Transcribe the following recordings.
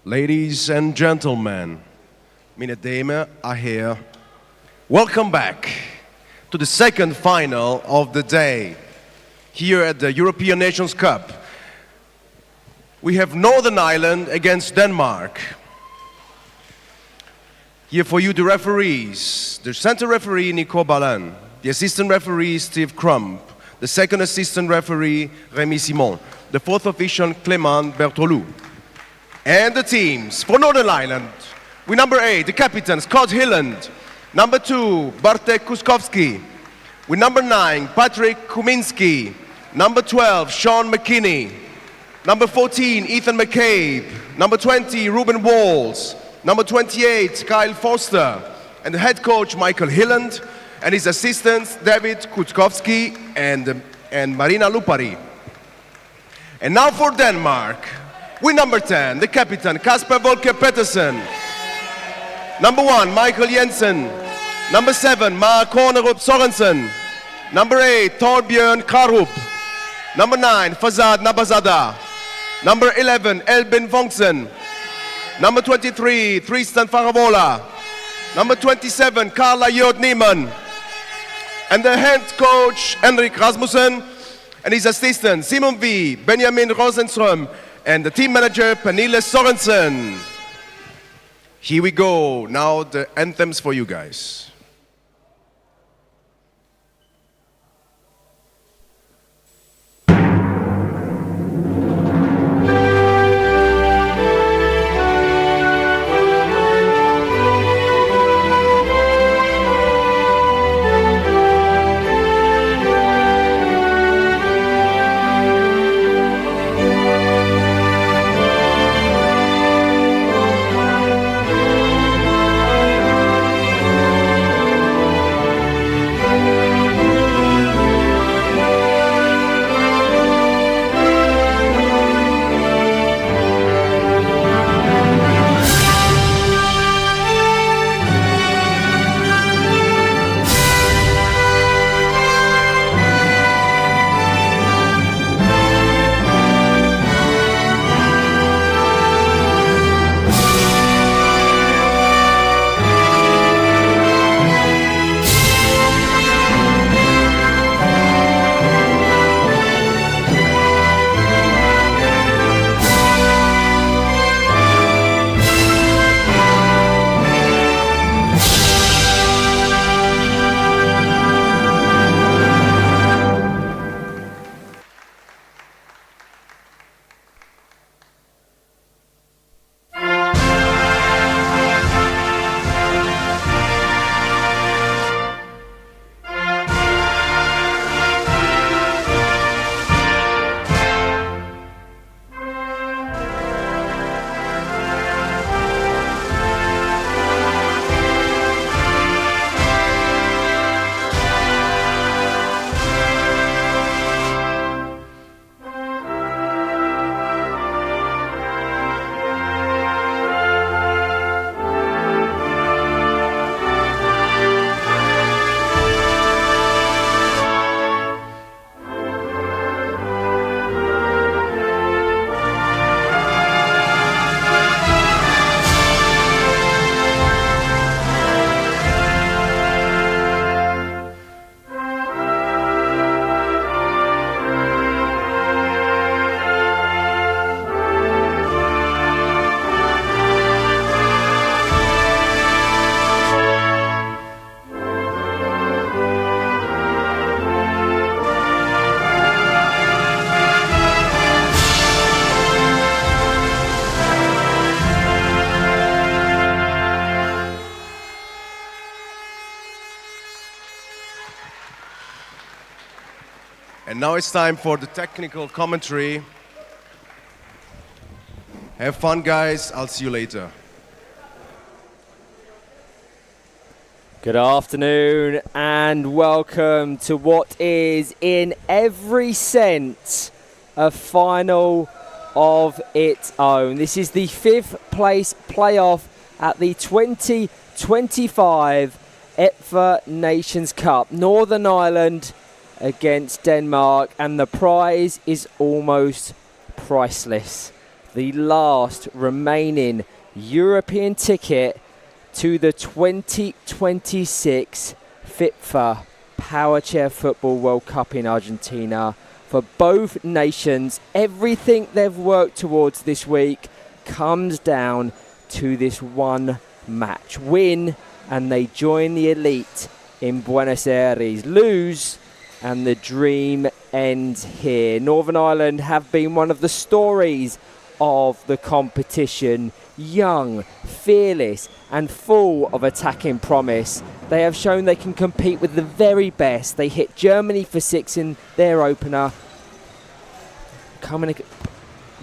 Ladies and gentlemen, meine Damen und Herren, welcome back to the second final of the day here at the European Nations Cup. We have Northern Ireland against Denmark. Here for you the referees, the center referee Nico Balin, the assistant referee Steve Crump, the second assistant referee Rémi Simon, the fourth official Clément Bertolou. And the teams for Northern Ireland, with number 8, the captain Scott Hilland, number 2, Bartek Kuskowski, with number 9, Patrick Kuminski, number 12, Sean McKinney, number 14, Ethan McCabe, number 20, Ruben Walls, number 28, Kyle Foster, and the head coach Michael Hilland, and his assistants David Kutkowski and Marina Lupari. And now for Denmark, with number 10, the captain Kasper Volker Pettersen, number 1, Michael Jensen, number 7, Mark Hornerup Sorensen, number 8, Torbjörn Karup, number 9, Fazad Nabazada, number 11, Elbin Vongsen, number 23, Tristan Faravola, number 27, Carla Jod Niemann, and the head coach Henrik Rasmussen, and his assistant Simon V, Benjamin Rosenström, and the team manager Pernille Sorensen. Here we go, now the anthems for you guys. And now it's time for the technical commentary. Have fun, guys. I'll see you later. Good afternoon and welcome to what is in every sense a final of its own. This is the 5th place playoff at the 2025 EPFA Nations Cup. Northern Ireland against Denmark, and the prize is almost priceless. the last remaining European ticket to the 2026 EPFA Power Chair Football World Cup in Argentina. For both nations, everything they've worked towards this week comes down to this one match. Win and they join the elite in Buenos Aires. Lose and the dream ends here. Northern Ireland have been one of the stories of the competition. Young, fearless and full of attacking promise. They have shown they can compete with the very best. They hit Germany for 6 in their opener.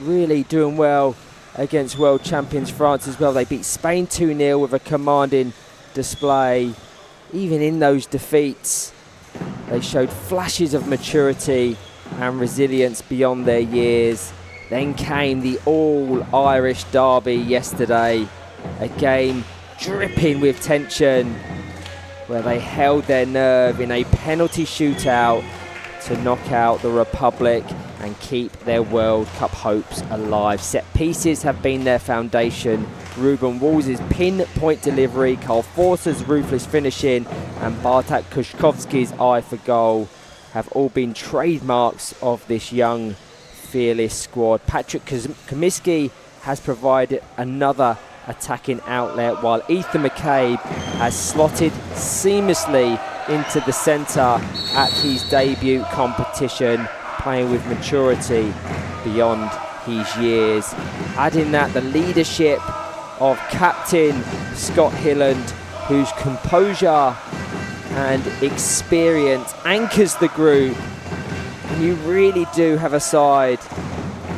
Really doing well against world champions France as well. They beat Spain 2-0 with a commanding display. Even in those defeats, they showed flashes of maturity and resilience beyond their years. Then came the all-Irish derby yesterday, a game dripping with tension where they held their nerve in a penalty shootout to knock out the Republic and keep their World Cup hopes alive. Set pieces have been their foundation. Ruben Walls' pinpoint delivery, Carl Forster's ruthless finishing and Bartek Kuszkowski's eye for goal have all been trademarks of this young, fearless squad. Patrick Comiskey has provided another attacking outlet, while Ethan McCabe has slotted seamlessly into the centre at his debut competition, playing with maturity beyond his years. Adding that, the leadership of captain Scott Hilland, whose composure and experience anchors the group. And you really do have a side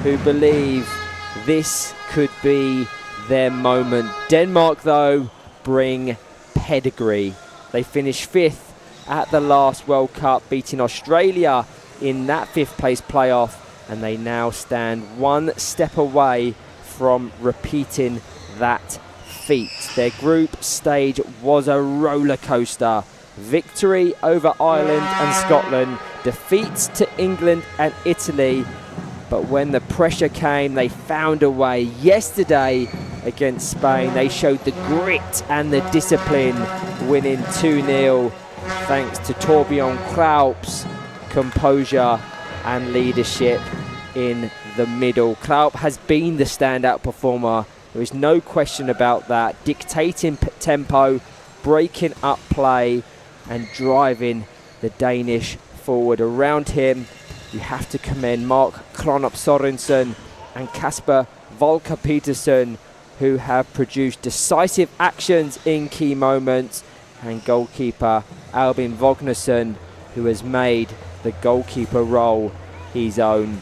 who believe this could be their moment. Denmark, though, bring pedigree. They finished 5th at the last World Cup, beating Australia in that 5th place playoff, and they now stand one step away from repeating that feat. Their group stage was a roller coaster. Victory over Ireland and Scotland, defeats to England and Italy, but when the pressure came, they found a way. Yesterday against Spain, they showed the grit and the discipline, winning 2-0 thanks to Torbjorn Klaup's composure and leadership in the middle. Klaup has been the standout performer. There is no question about that. Dictating tempo, breaking up play and driving the Danish forward. Around him, you have to commend Mark Kronop Sorensen and Kasper Volker Petersen, who have produced decisive actions in key moments, and goalkeeper Albin Vognersen, who has made the goalkeeper role his own.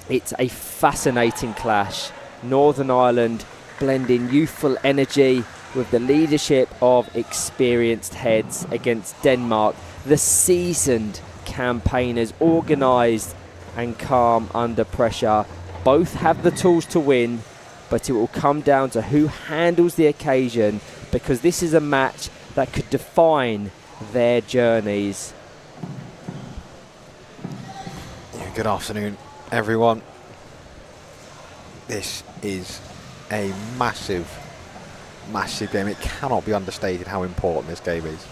It's a fascinating clash. Northern Ireland blending youthful energy with the leadership of experienced heads against Denmark, the seasoned campaigners, organised and calm under pressure. Both have the tools to win, but it will come down to who handles the occasion, because this is a match that could define their journeys. Good afternoon, everyone. This is a massive game. It cannot be understated how important this game is.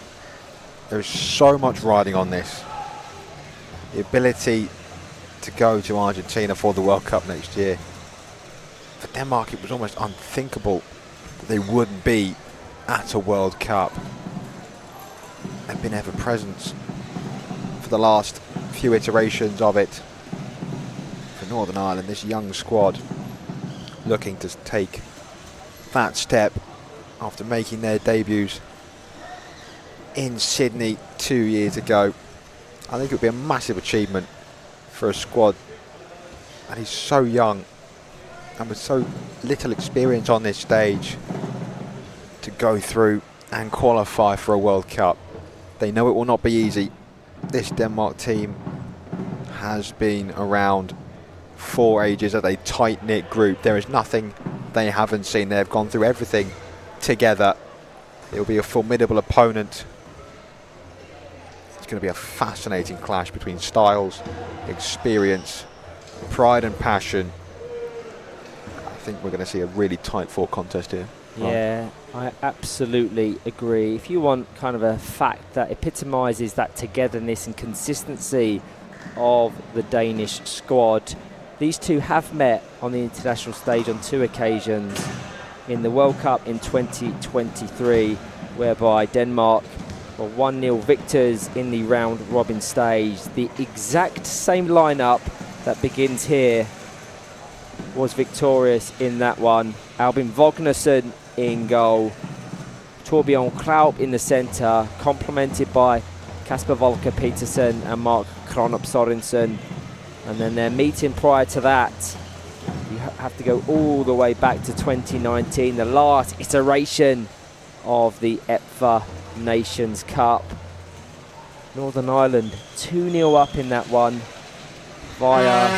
There's so much riding on this. The ability to go to Argentina for the World Cup next year. For Denmark, it was almost unthinkable that they wouldn't be at a World Cup. They've been ever present for the last few iterations of it. For Northern Ireland, this young squad looking to take that step after making their debuts in Sydney 2 years ago. I think it would be a massive achievement for a squad that is so young and with so little experience on this stage to go through and qualify for a World Cup. They know it will not be easy. This Denmark team has been around for ages as a tight-knit group. There is nothing they haven't seen. They have gone through everything together. It will be a formidable opponent. It's going to be a fascinating clash between styles, experience, pride and passion. A think we're going to see a really tight fought contest here. Yeah, I absolutely agree. If you want kind of a fact that epitomises that togetherness and consistency of the Danish squad, these two have met on the international stage on 2 occasions. In the World Cup in 2023, whereby Denmark were 1-0 victors in the round robin stage. The exact same lineup that begins here was victorious in that one. Albin Vognersen in goal, Torbjørn Klaup in the centre, complemented by Kasper Volker Petersen and Mark Kronop Sorensen. And then their meeting prior to that, you have to go all the way back to 2019, the last iteration of the EPFA Nations Cup. Northern Ireland 2-0 up in that one via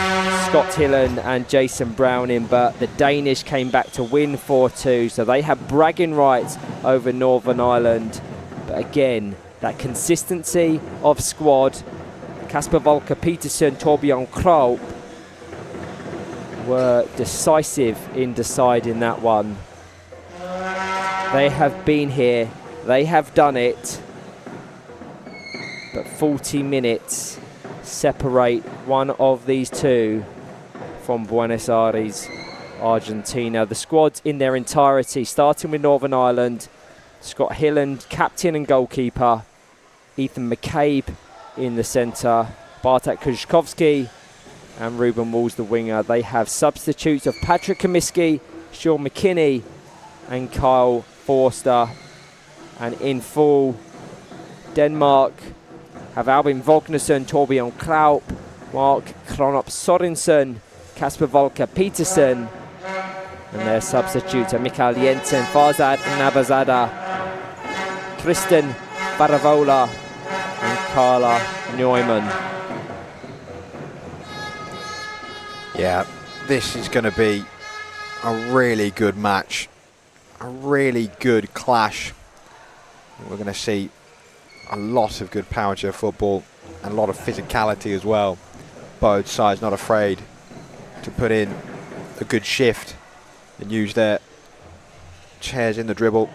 Scott Hillen and Jason Browning, but the Danish came back to win 4-2, so they have bragging rights over Northern Ireland. But again, that consistency of squad, Kasper Volker Petersen, Torbjørn Klaup, were decisive in deciding that one. They have been here, they have done it, but 40 minutes separate one of these two from Buenos Aires, Argentina. The squads in their entirety, starting with Northern Ireland, Scott Hillen, captain and goalkeeper, Ethan McCabe in the centre, Bartek Kuszkowski and Ruben Walls the winger. They have substitutes of Patrick Kamiski, Sean McKinney and Kyle Forster. And in full, Denmark have Albin Vognersen, Torbjørn Klaup, Mark Kronop Sorensen, Kasper Volker Petersen, and their substitutes are Mikael Jensen, Farzad Nabazada, Tristan Baravola and Carla Neumann. Yeah, this is going to be a really good match, a really good clash. We're going to see a lot of good power chair football and a lot of physicality as well. Both sides not afraid to put in a good shift and use their chairs in the dribble.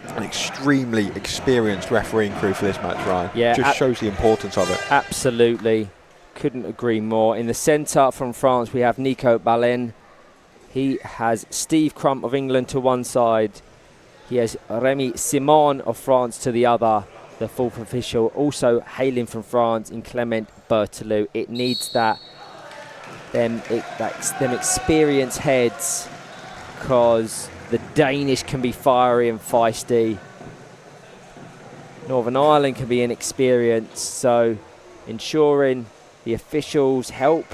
An extremely experienced refereeing crew for this match, Ryan. Yeah, just shows the importance of it. Absolutely. Couldn't agree more. In the centre from France, we have Nico Balen. He has Steve Crump of England to one side. He has Rémi Simon of France to the other. The fourth official, also hailing from France, in Clement Berthelot. It needs them experienced heads, because the Danish can be fiery and feisty. Northern Ireland can be inexperienced, so ensuring the officials help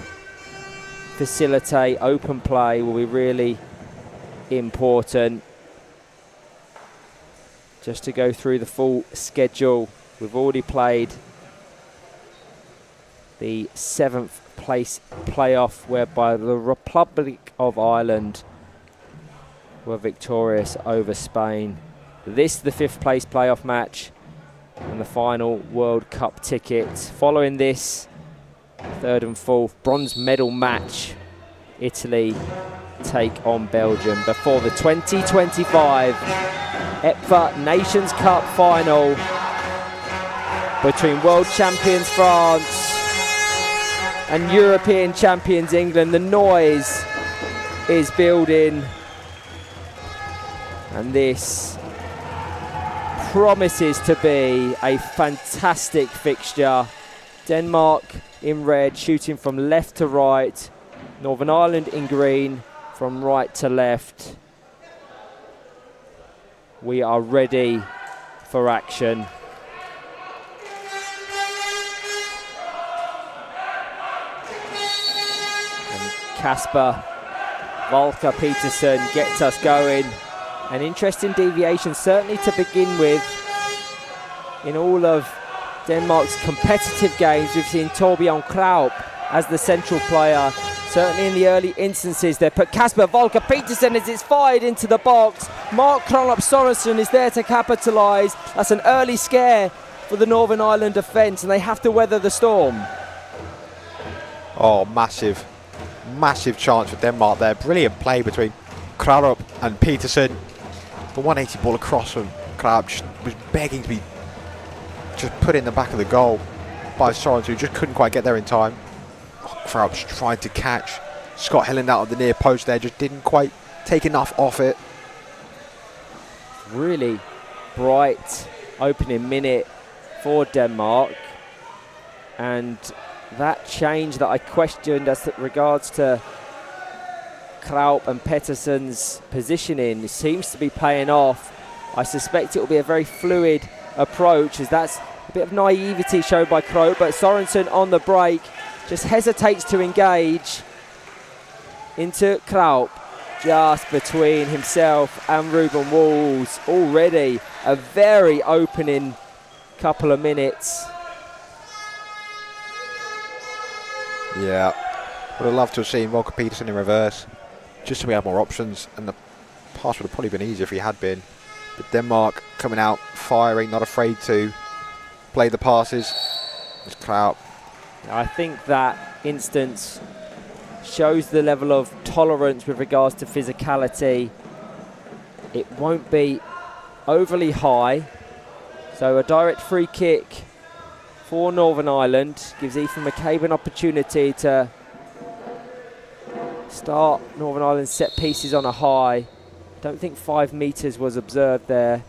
facilitate open play will be really important. Just to go through the full schedule, we've already played the 7th place playoff, whereby the Republic of Ireland were victorious over Spain. This is the 5th place playoff match and the final World Cup ticket. Following this, 3rd and 4th bronze medal match, Italy take on Belgium before the 2025 EPFA Nations Cup final between world champions France and European champions England. The noise is building, and this promises to be a fantastic fixture. Denmark in red, shooting from left to right. Northern Ireland in green, from right to left. We are ready for action. And Kasper Volker Petersen gets us going. An interesting deviation, certainly to begin with. In all of Denmark's competitive games, we've seen Torbjørn Klaup as the central player. Certainly in the early instances, they put Kasper Volker Petersen as it's fired into the box. Mark Kronop Sorensen is there to capitalise. That's an early scare for the Northern Ireland defence, and they have to weather the storm. Oh, massive massive chance for Denmark there. Brilliant play between Krarup and Peterson. The 180 ball across from Krarup just was begging to be just put in the back of the goal by Sorensen, who just couldn't quite get there in time. Krarup's tried to catch Scott Hilland out of the near post there, just didn't quite take enough off it. Really bright opening minute for Denmark, and that change that I questioned as regards to Krarup and Pettersson's positioning seems to be paying off. I suspect it will be a very fluid approach, as that's a bit of naivety shown by Krarup, but Sorensen on the break just hesitates to engage into Krarup, just between himself and Ruben Walls. Already a very opening couple of minutes. Yeah, would have loved to have seen Volker Peterson in reverse, just so we had more options, and the pass would have probably been easier if he had been. But Denmark coming out, firing, not afraid to play the passes. It's Krarup. I think that instance shows the level of tolerance with regards to physicality. It won't be overly high, so a direct free kick for Northern Ireland gives Ethan McCabe an opportunity to start Northern Ireland's set pieces on a high. Don't think 5 metres was observed there.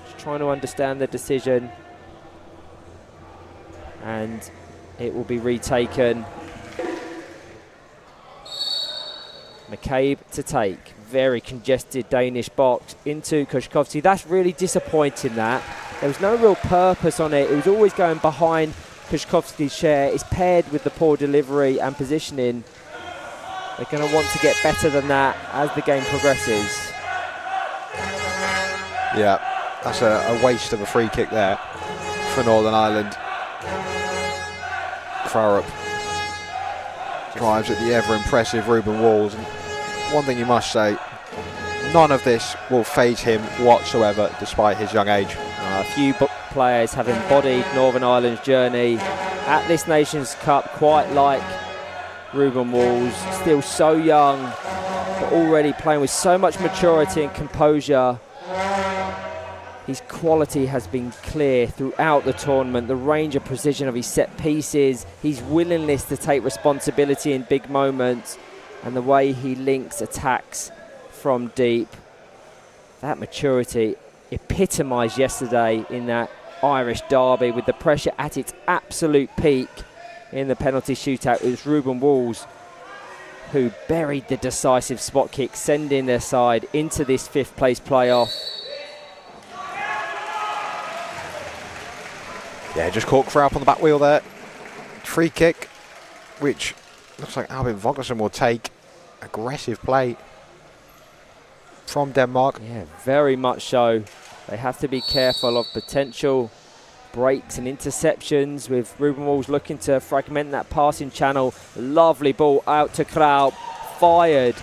Just trying to understand the decision, and it will be retaken. McCabe to take. Very congested Danish box into Kushkovsky. That's really disappointing, that. There was no real purpose on it. It was always going behind Kushkovsky's share. It's paired with the poor delivery and positioning. They're going to want to get better than that as the game progresses. Yeah, that's a waste of a free kick there for Northern Ireland. Krarup drives at the ever-impressive Ruben Walls. And one thing you must say, none of this will faze him whatsoever, despite his young age. A few players have embodied Northern Ireland's journey at this Nations Cup, quite like Ruben Walls, still so young, but already playing with so much maturity and composure. His quality has been clear throughout the tournament, the range of precision of his set pieces, his willingness to take responsibility in big moments, and the way he links attacks from deep. That maturity epitomised yesterday in that Irish derby, with the pressure at its absolute peak in the penalty shootout. It was Ruben Walls who buried the decisive spot kick, sending their side into this 5th place playoff. Yeah, just caught Krarup on the back wheel there. Free kick, which looks like Albin Vogelsson will take. Aggressive play from Denmark. Yeah, very much so. They have to be careful of potential breaks and interceptions, with Ruben Walls looking to fragment that passing channel. Lovely ball out to Krarup, fired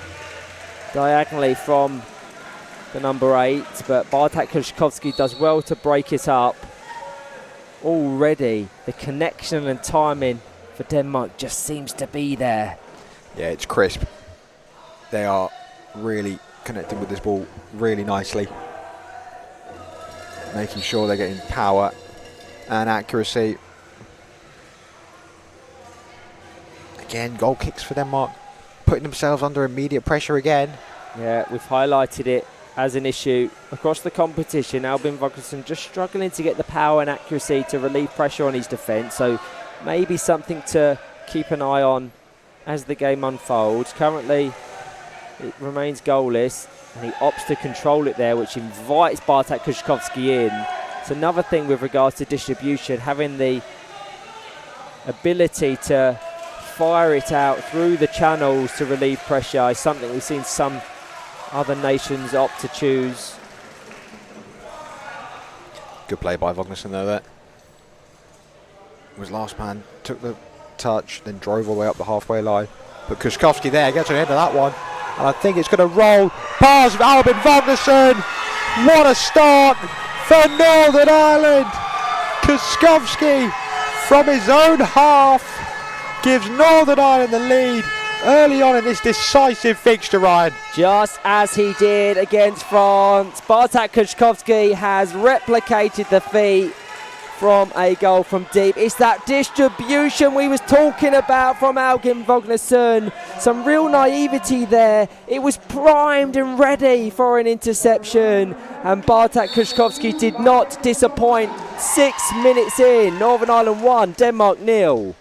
diagonally from the number 8, but Bartek Kushkovsky does well to break it up. Already the connection and timing for Denmark just seems to be there. Yeah, it's crisp. They are really connecting with this ball really nicely, making sure they're getting power and accuracy. Again, goal kicks for Denmark, putting themselves under immediate pressure again. Yeah, we've highlighted it as an issue across the competition. Albin Vogelsson just struggling to get the power and accuracy to relieve pressure on his defence, so maybe something to keep an eye on as the game unfolds. Currently it remains goalless, and he opts to control it there, which invites Bartek Kushkovsky in. It's another thing with regards to distribution, having the ability to fire it out through the channels to relieve pressure is something we've seen some other nations opt to choose. Good play by Vogelsson though. That was last man, took the touch, then drove all the way up the halfway line. But Kushkovsky there gets to the end of that one, and I think it's going to roll past Albin Vogelsson. What a start for Northern Ireland! Kushkovsky from his own half gives Northern Ireland the lead early on in this decisive fixture, Ryan. Just as he did against France, Bartek Kuszkowski has replicated the feat from a goal from deep. It's that distribution we was talking about from Albin Vognarsson. Some real naivety there. It was primed and ready for an interception, and Bartek Kuszkowski did not disappoint. 6 minutes in, Northern Ireland 1, Denmark 0.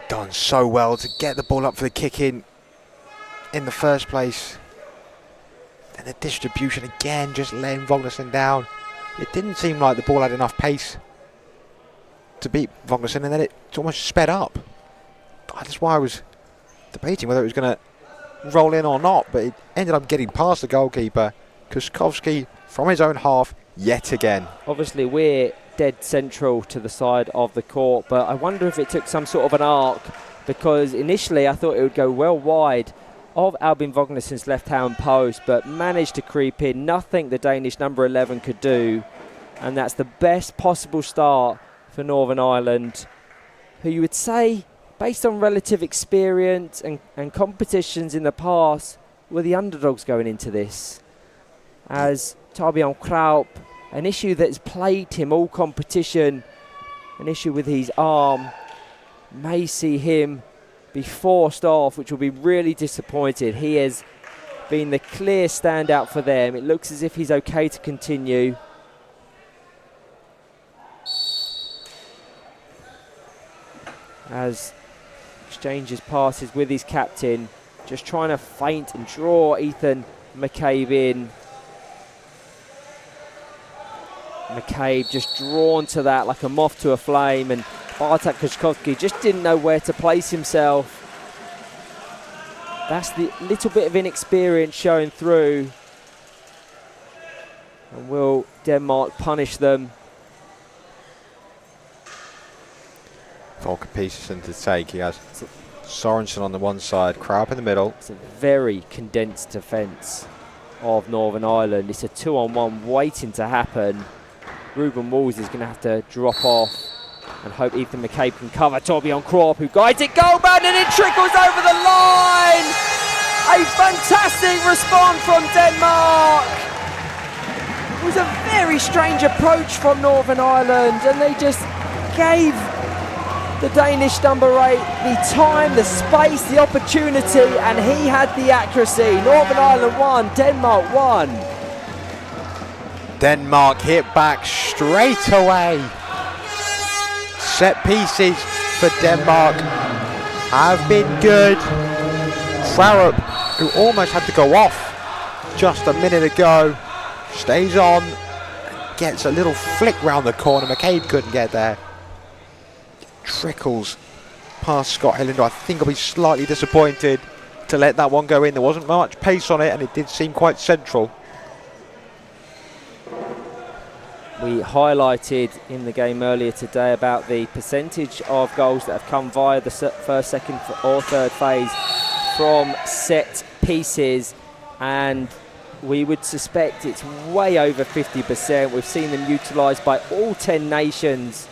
Done so well to get the ball up for the kick in the first place. Then the distribution again, just letting Vognarsson down. It didn't seem like the ball had enough pace to beat Vognarsson, and then it almost sped up. That's why I was debating whether it was going to roll in or not, but it ended up getting past the goalkeeper. Kuszkowski from his own half yet again. Obviously we're dead central to the side of the court, but I wonder if it took some sort of an arc, because initially I thought it would go well wide of Albin Vognarsson's left-hand post, but managed to creep in. Nothing the Danish number 11 could do, and that's the best possible start for Northern Ireland, who you would say, based on relative experience and competitions in the past, were the underdogs going into this. As Torbjørn Kraup, an issue that's plagued him all competition, an issue with his arm, may see him be forced off, which will be really disappointed. He has been the clear standout for them. It looks as if he's okay to continue. As exchanges passes with his captain, just trying to feint and draw Ethan McCabe in. McCabe just drawn to that like a moth to a flame, and Bartek Kuszkowski just didn't know where to place himself. That's the little bit of inexperience showing through. And will Denmark punish them? Volker Peterson to take. He has Sorensen on the one side, Kraup in the middle. It's a very condensed defence of Northern Ireland. It's a 2-on-1 waiting to happen. Ruben Walls is going to have to drop off and hope Ethan McCabe can cover Torbjørn Kraup, who guides it goalbound, and it trickles over the line. A fantastic response from Denmark. It was a very strange approach from Northern Ireland, and they just gave the Danish number 8 the time, the space, the opportunity, and he had the accuracy. Northern Ireland 1, Denmark 1. Denmark hit back straight away. Set pieces for Denmark have been good. Kraup, who almost had to go off just a minute ago, stays on, gets a little flick round the corner. McCabe couldn't get there. Trickles past Scott Hillender. I think I'll be slightly disappointed to let that one go in. There wasn't much pace on it, and it did seem quite central. We highlighted in the game earlier today about the percentage of goals that have come via the first, second or third phase from set pieces, and we would suspect it's way over 50%. We've seen them utilised by all 10 nations,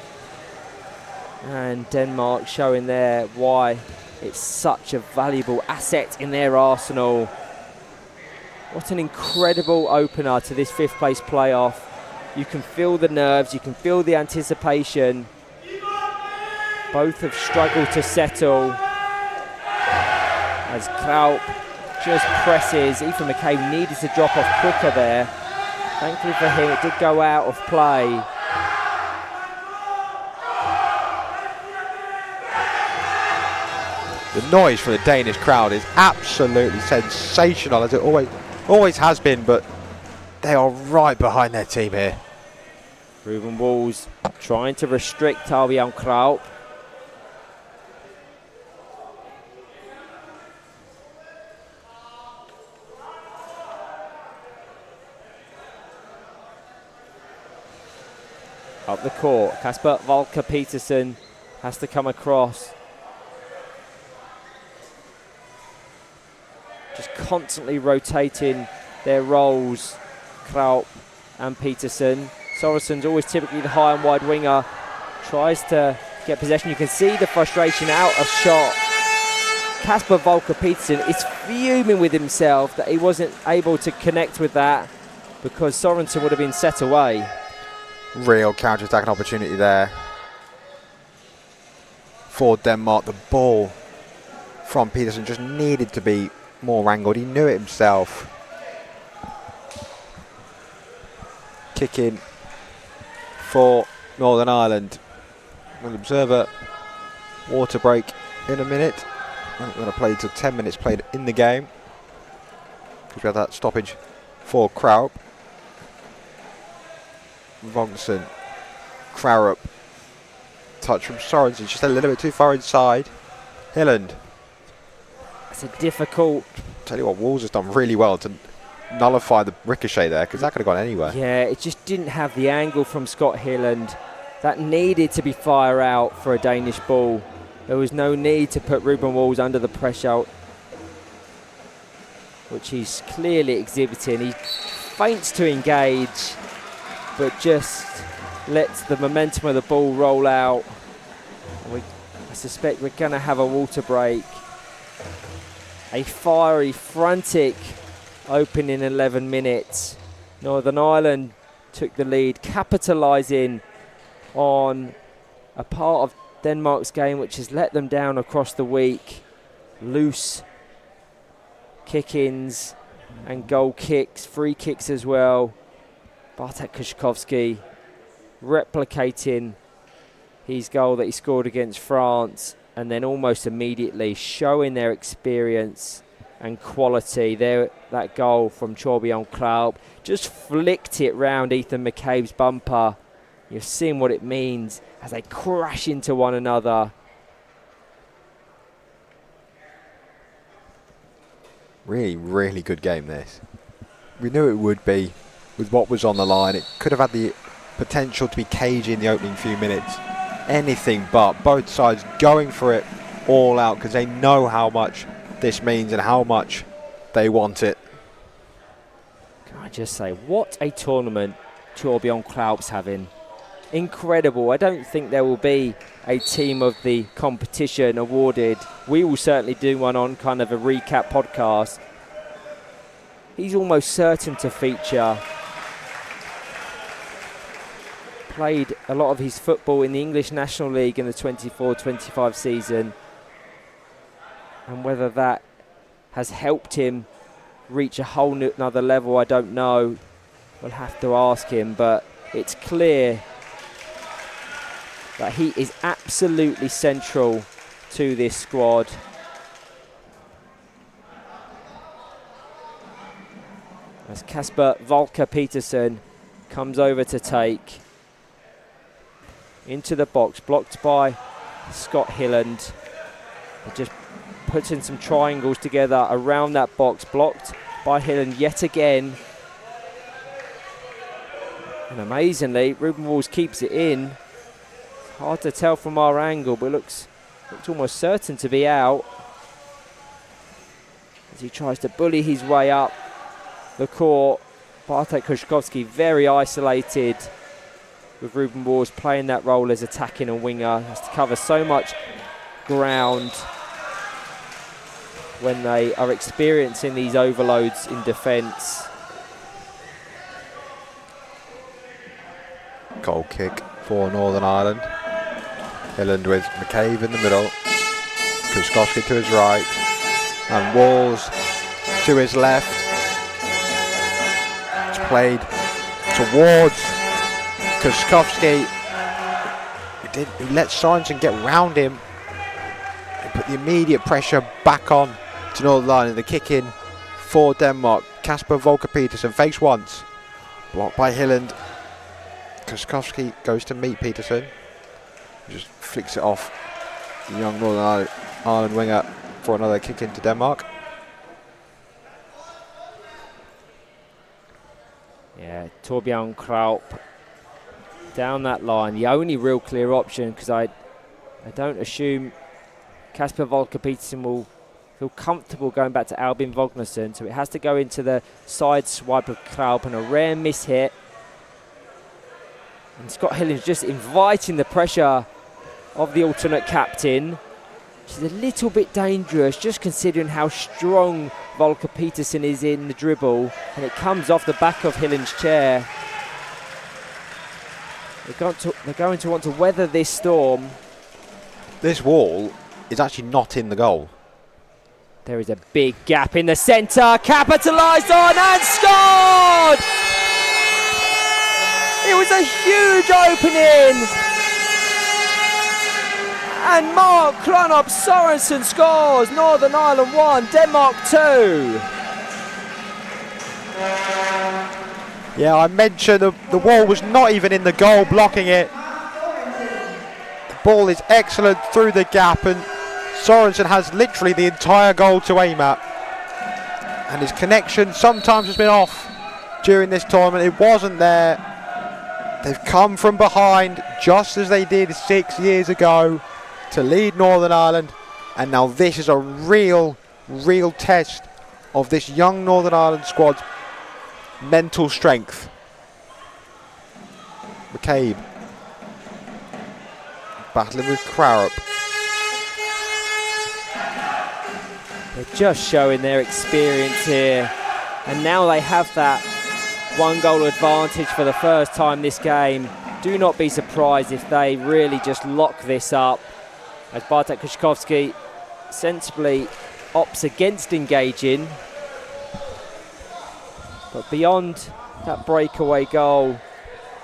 and Denmark showing there why it's such a valuable asset in their arsenal. What an incredible opener to this 5th place playoff. You can feel the nerves, you can feel the anticipation. Both have struggled to settle. As Kraup just presses, Ethan McCabe needed to drop off quicker there. Thankfully for him, it did go out of play. The noise from the Danish crowd is absolutely sensational, as it always has been, but they are right behind their team here. Ruben Walls trying to restrict Torbjørn Kraup. Up the court, Kasper Volker Peterson has to come across. Just constantly rotating their roles, Kraup and Peterson. Sorensen's always typically the high and wide winger. Tries to get possession. You can see the frustration out of shot Kasper Volker-Petersen is fuming with himself that he wasn't able to connect with that, because Sorensen would have been set away. Real counter-attacking opportunity there for Denmark. The ball from Petersen just needed to be more angled. He knew it himself. Kick in for Northern Ireland. We'll observe a water break in a minute. I'm going to play till 10 minutes played in the game, because we have that stoppage for Kraup. Vognsson, Kraup, touch from Sorensen, just a little bit too far inside. Hilland. It's a difficult... Tell you what, Walls has done really well to nullify the ricochet there, because that could have gone anywhere. Yeah, it just didn't have the angle from Scott Hilland. That needed to be fire out for a Danish ball. There was no need to put Ruben Walls under the pressure, which he's clearly exhibiting. He feints to engage, but just lets the momentum of the ball roll out. I suspect we're going to have a water break. A fiery, frantic opening 11 minutes. Northern Ireland took the lead, capitalising on a part of Denmark's game which has let them down across the week. Loose kick-ins and goal kicks, free kicks as well. Bartek Kuszkowski replicating his goal that he scored against France, and then almost immediately showing their experience and quality. There, that goal from Torbjørn Kraup just flicked it round Ethan McCabe's bumper. You're seeing what it means as they crash into one another. Really, really good game, this. We knew it would be with what was on the line. It could have had the potential to be cagey in the opening few minutes. Anything but. Both sides going for it all out, because they know how much this means and how much they want it. Can I just say, what a tournament Torbjørn Kraup's having. Incredible. I don't think there will be a team of the competition awarded. We will certainly do one on kind of a recap podcast. He's almost certain to feature. Played a lot of his football in the English National League in the 24-25 season. And whether that has helped him reach a whole another level, I don't know. We'll have to ask him, but it's clear that he is absolutely central to this squad. As Kasper Volker-Petersen comes over to take into the box, blocked by Scott Hilland. He just puts in some triangles together around that box, blocked by Hilland yet again. And amazingly, Ruben Walls keeps it in. Hard to tell from our angle, but looks almost certain to be out as he tries to bully his way up the court. Bartek Kuszkowski very isolated, with Ruben Walls playing that role as attacking a winger. Has to cover so much ground when they are experiencing these overloads in defence. Goal kick for Northern Ireland. Hilland with McCabe in the middle, Kuszkowski to his right, and Walls to his left. It's played towards Kuszkowski. He let Sorensen get round him and put the immediate pressure back on to Northern Ireland. The kick in for Denmark. Kasper Volker-Petersen fakes once, blocked by Hilland. Kuszkowski goes to meet Petersen. Just flicks it off the young Northern Ireland winger for another kick into Denmark. Yeah, Torbjørn Kraup down that line. The only real clear option, because I don't assume Kasper Volker-Petersen will feel comfortable going back to Albin Vognarsson, so it has to go into the side swipe of Kraup, and a rare miss hit. And Scott Hilland's just inviting the pressure of the alternate captain. which is a little bit dangerous, just considering how strong Volker Petersen is in the dribble, and it comes off the back of Hillen's chair. They're going to want to weather this storm. This wall is actually not in the goal. There is a big gap in the centre, capitalised on and scored! It was a huge opening! And Mark Klonop Sorensen scores! Northern Ireland 1, Denmark 2. Yeah, I mentioned the wall was not even in the goal, blocking it. The ball is excellent through the gap, and Sorensen has literally the entire goal to aim at. And his connection sometimes has been off during this tournament. It wasn't there. They've come from behind, just as they did 6 years ago, to lead Northern Ireland. And now this is a real test of this young Northern Ireland squad's mental strength. McCabe battling with Crarup. They're just showing their experience here, and now they have that 1-goal advantage for the first time this game. Do not be surprised if they really just lock this up, as Bartek Kuszkowski sensibly opts against engaging. But beyond that breakaway goal,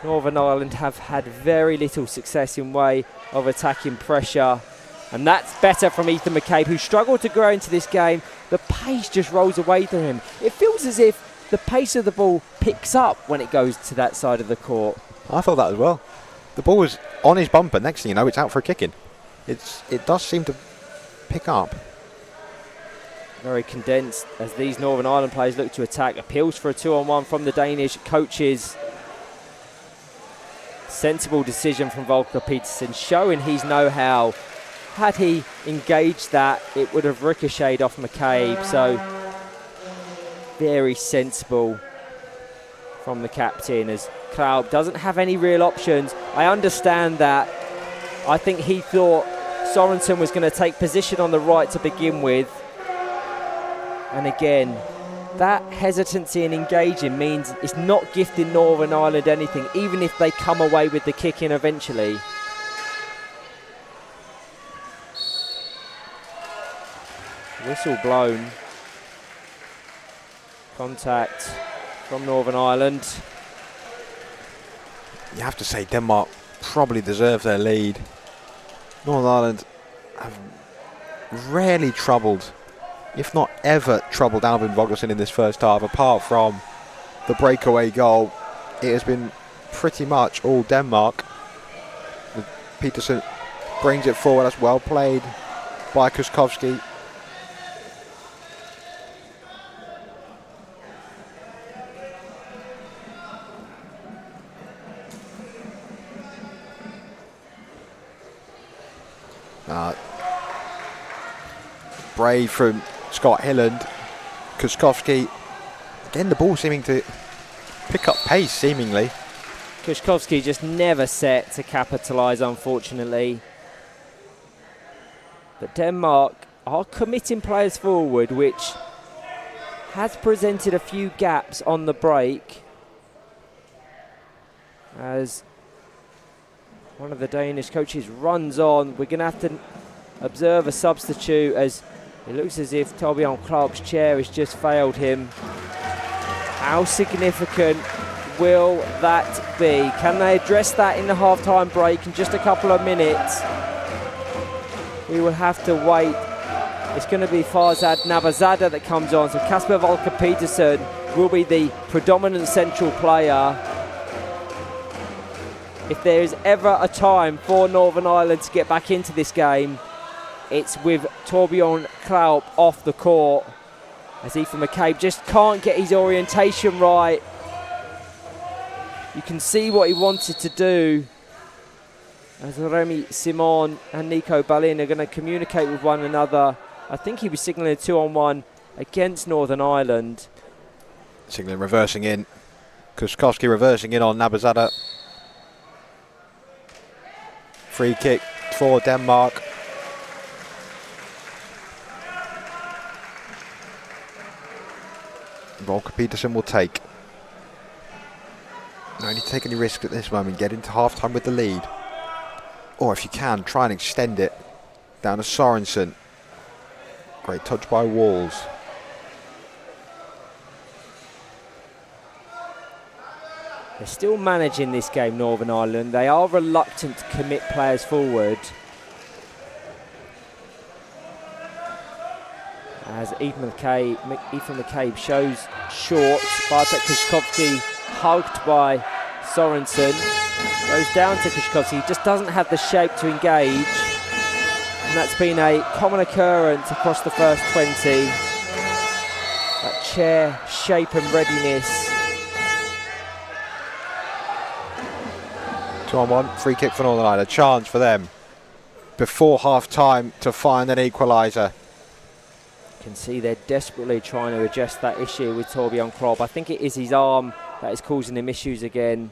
Northern Ireland have had very little success in way of attacking pressure. And that's better from Ethan McCabe, who struggled to grow into this game. The pace just rolls away from him. It feels as if the pace of the ball picks up when it goes to that side of the court. I thought that as well. The ball was on his bumper. Next thing you know, it's out for a kicking. It does seem to pick up. Very condensed as these Northern Ireland players look to attack. Appeals for a 2-on-1 from the Danish coaches. Sensible decision from Volker Petersen, showing his know-how. Had he engaged that, it would have ricocheted off McCabe. So very sensible from the captain, as Klaub doesn't have any real options. I understand that. I think he thought Sorensen was going to take position on the right to begin with. And again, that hesitancy in engaging means it's not gifting Northern Ireland anything, even if they come away with the kick in eventually. Whistle blown. Contact from Northern Ireland. You have to say Denmark probably deserve their lead. Northern Ireland have rarely troubled, if not ever troubled, Alvin Vogelson in this first half. Apart from the breakaway goal, it has been pretty much all Denmark. Petersen brings it forward. That's well played by Kuszkowski. Brave from Scott Hilland. Kuszkowski, again the ball seeming to pick up pace seemingly. Kuszkowski just never set to capitalise, unfortunately. But Denmark are committing players forward, which has presented a few gaps on the break, as one of the Danish coaches runs on. We're going to have to observe a substitute, as it looks as if Torbjørn Clark's chair has just failed him. How significant will that be? Can they address that in the half-time break in just a couple of minutes? We will have to wait. It's going to be Farzad Navazada that comes on, so Kasper Volker Petersen will be the predominant central player. If there is ever a time for Northern Ireland to get back into this game, it's with Torbjørn Klaup off the court, as Ethan McCabe just can't get his orientation right. You can see what he wanted to do, as Remy Simon and Nico Balin are going to communicate with one another. I think he was signalling a 2-on-1 against Northern Ireland. Signalling reversing in. Kuszkowski reversing in on Nabazada. Free kick for Denmark. Volker Peterson will take. No need to take any risk at this moment. Get into half-time with the lead. Or if you can, try and extend it down to Sorensen. Great touch by Walls. They're still managing this game, Northern Ireland. They are reluctant to commit players forward. As Ethan McCabe shows short. Bartek Krzyzkowski hugged by Sorensen. Goes down to Krzyzkowski. He just doesn't have the shape to engage. And that's been a common occurrence across the first 20. That chair shape and readiness. 2-on-1, free kick for Northern Ireland. A chance for them before half-time to find an equaliser. You can see they're desperately trying to address that issue with Torbjorn Kropp. I think it is his arm that is causing him issues again.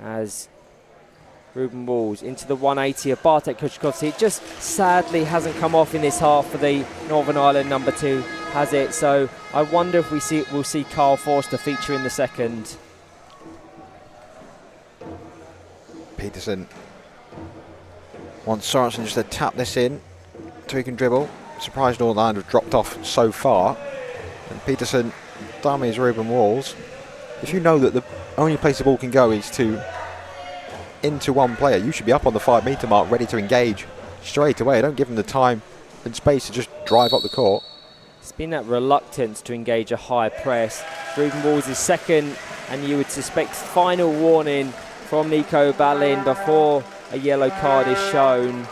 As Ruben Walls into the 180 of Bartek Krzyzkowski. It just sadly hasn't come off in this half for the Northern Ireland number 2, has it? So I wonder if we'll see Carl Forster feature in the second. Peterson wants Sorensen just to tap this in so he can dribble. Surprised Northern Ireland have dropped off so far. And Peterson dummies Ruben Walls. If you know that the only place the ball can go is into one player, you should be up on the 5-metre mark ready to engage straight away. Don't give him the time and space to just drive up the court. It's been that reluctance to engage a high press. Ruben Walls is second, and you would suspect final warning from Nico Ballin before a yellow card is shown.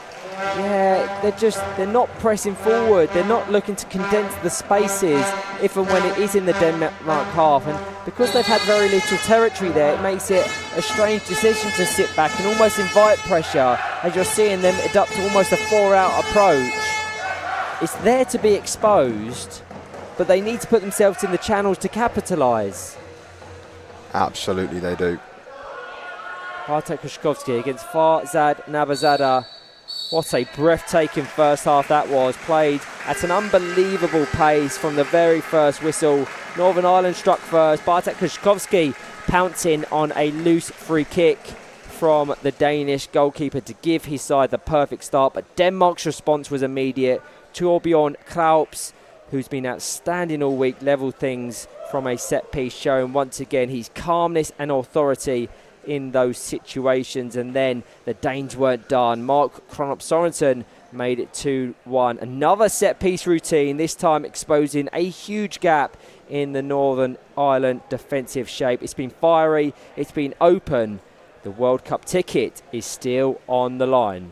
Yeah, they're not pressing forward. They're not looking to condense the spaces if and when it is in the Denmark half. And because they've had very little territory there, it makes it a strange decision to sit back and almost invite pressure as you're seeing them adopt almost a 4-out approach. It's there to be exposed, but they need to put themselves in the channels to capitalise. Absolutely they do. Bartek Krzyzkowski against Farzad Nabazada. What a breathtaking first half that was. Played at an unbelievable pace from the very first whistle. Northern Ireland struck first. Bartek Krzyzkowski pouncing on a loose free kick from the Danish goalkeeper to give his side the perfect start. But Denmark's response was immediate. Torbjorn Kraups, who's been outstanding all week, levelled things from a set piece, showing once again his calmness and authority in those situations. And then the Danes weren't done. Mark Kronop Sorensen made it 2-1. Another set piece routine, this time exposing a huge gap in the Northern Ireland defensive shape. It's been fiery, it's been open. The World Cup ticket is still on the line.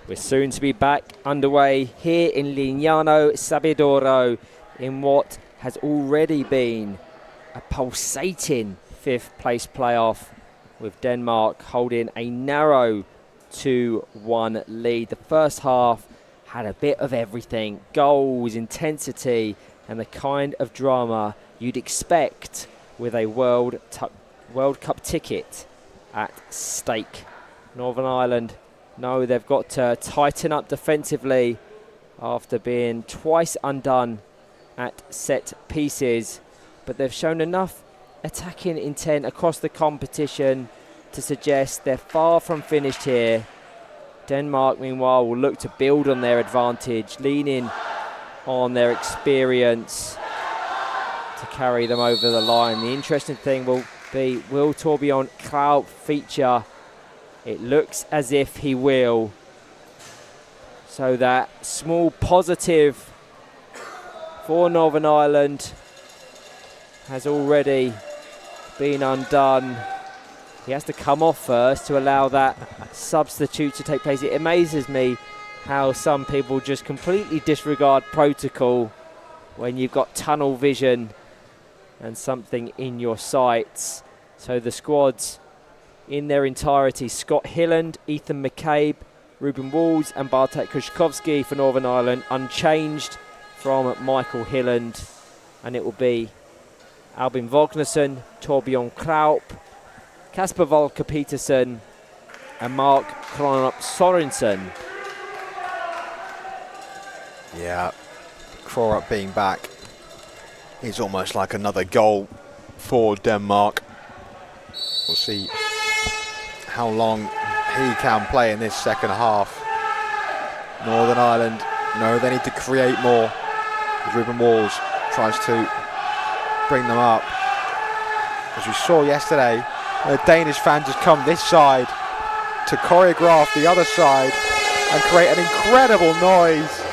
We're soon to be back underway here in Lignano Sabbiadoro in what has already been a pulsating 5th place playoff, with Denmark holding a narrow 2-1 lead. The first half had a bit of everything: goals, intensity, and the kind of drama you'd expect with a World Cup ticket at stake. Northern Ireland know they've got to tighten up defensively after being twice undone at set pieces, but they've shown enough attacking intent across the competition to suggest they're far from finished here. Denmark, meanwhile, will look to build on their advantage, leaning on their experience to carry them over the line. The interesting thing will be, will Torbjørn Krarup feature? It looks as if he will. So that small positive for Northern Ireland has already been undone. He has to come off first to allow that substitute to take place. It amazes me how some people just completely disregard protocol when you've got tunnel vision and something in your sights. So the squads in their entirety: Scott Hilland, Ethan McCabe, Ruben Walls and Bartek Kuszkowski for Northern Ireland, unchanged from Michael Hilland. And it will be Albin Vognason, Torbjørn Krarup, Kasper Volker Petersen and Mark Kronop Sorensen. Yeah, Krarup being back is almost like another goal for Denmark. We'll see how long he can play in this second half. Northern Ireland know they need to create more. Ruben Walls tries to bring them up. As we saw yesterday, the Danish fans just come this side to choreograph the other side and create an incredible noise